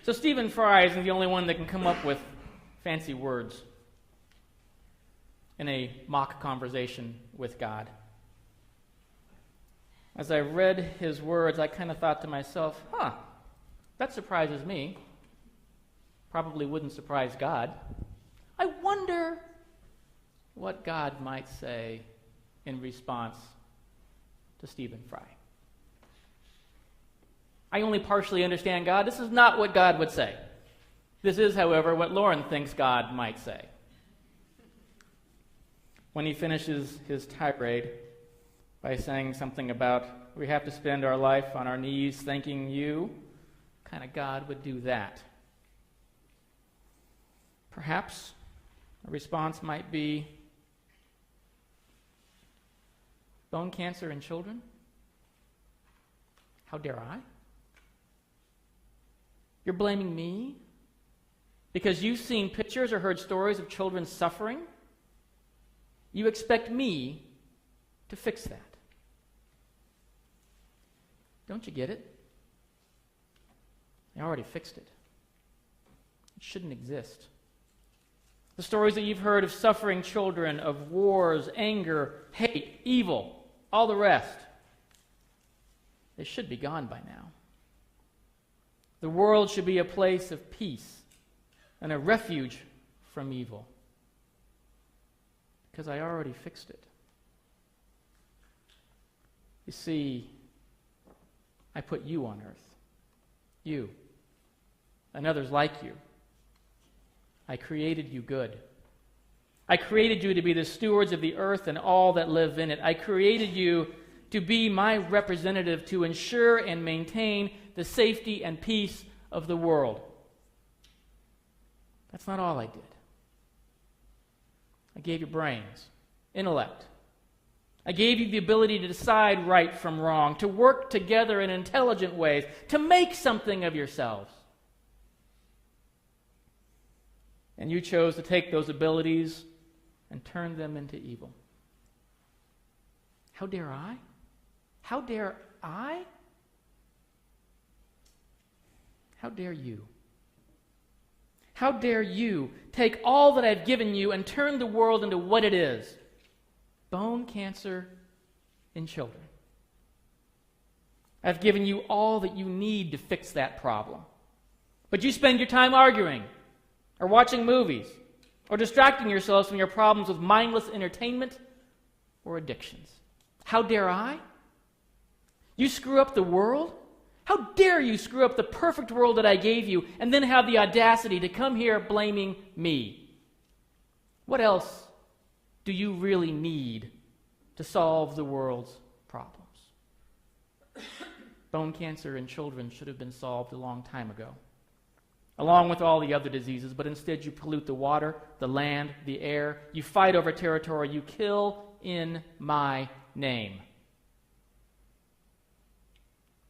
So Stephen Fry isn't the only one that can come up with fancy words in a mock conversation with God. As I read his words, I kind of thought to myself, that surprises me. Probably wouldn't surprise God. I wonder what God might say in response to Stephen Fry. I only partially understand God. This is not what God would say. This is, however, what Lauren thinks God might say. When he finishes his tirade by saying something about, we have to spend our life on our knees thanking you, what kind of God would do that? Perhaps a response might be, bone cancer in children? How dare I? You're blaming me because you've seen pictures or heard stories of children suffering? You expect me to fix that. Don't you get it? I already fixed it. It shouldn't exist. The stories that you've heard of suffering children, of wars, anger, hate, evil, all the rest, they should be gone by now. The world should be a place of peace and a refuge from evil, because I already fixed it. You see, I put you on earth. You and others like you. I created you good. I created you to be the stewards of the earth and all that live in it. I created you to be my representative to ensure and maintain the safety and peace of the world. That's not all I did. I gave you brains, intellect. I gave you the ability to decide right from wrong, to work together in intelligent ways, to make something of yourselves. And you chose to take those abilities and turn them into evil. How dare I? How dare I? How dare you? How dare you take all that I've given you and turn the world into what it is? Bone cancer in children. I've given you all that you need to fix that problem. But you spend your time arguing, or watching movies, or distracting yourselves from your problems with mindless entertainment or addictions. How dare I? You screw up the world? How dare you screw up the perfect world that I gave you and then have the audacity to come here blaming me? What else do you really need to solve the world's problems? Bone cancer in children should have been solved a long time ago, along with all the other diseases, but instead you pollute the water, the land, the air. You fight over territory. You kill in my name.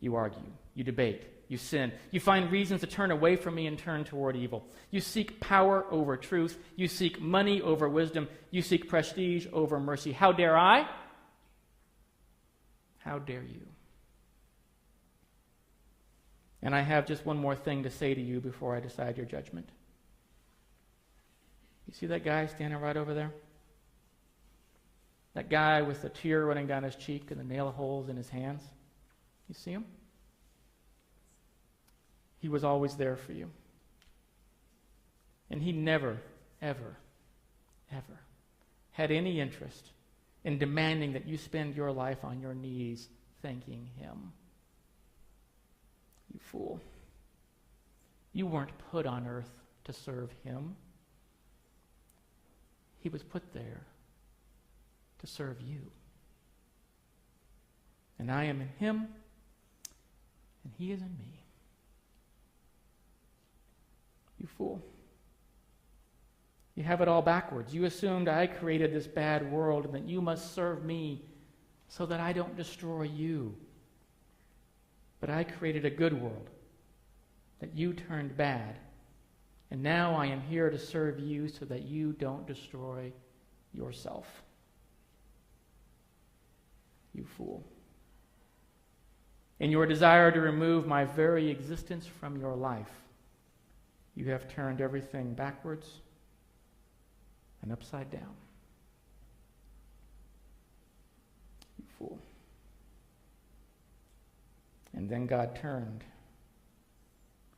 You argue. You debate. You sin. You find reasons to turn away from me and turn toward evil. You seek power over truth. You seek money over wisdom. You seek prestige over mercy. How dare I? How dare you? And I have just one more thing to say to you before I decide your judgment. You see that guy standing right over there? That guy with the tear running down his cheek and the nail holes in his hands? You see him? He was always there for you. And he never, ever, ever had any interest in demanding that you spend your life on your knees thanking him. You fool. You weren't put on earth to serve him. He was put there to serve you. And I am in him, and he is in me. You fool. You have it all backwards. You assumed I created this bad world and that you must serve me so that I don't destroy you. But I created a good world that you turned bad. And now I am here to serve you so that you don't destroy yourself. You fool. In your desire to remove my very existence from your life, You have turned everything backwards and upside down. You fool. And then God turned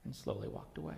and slowly walked away.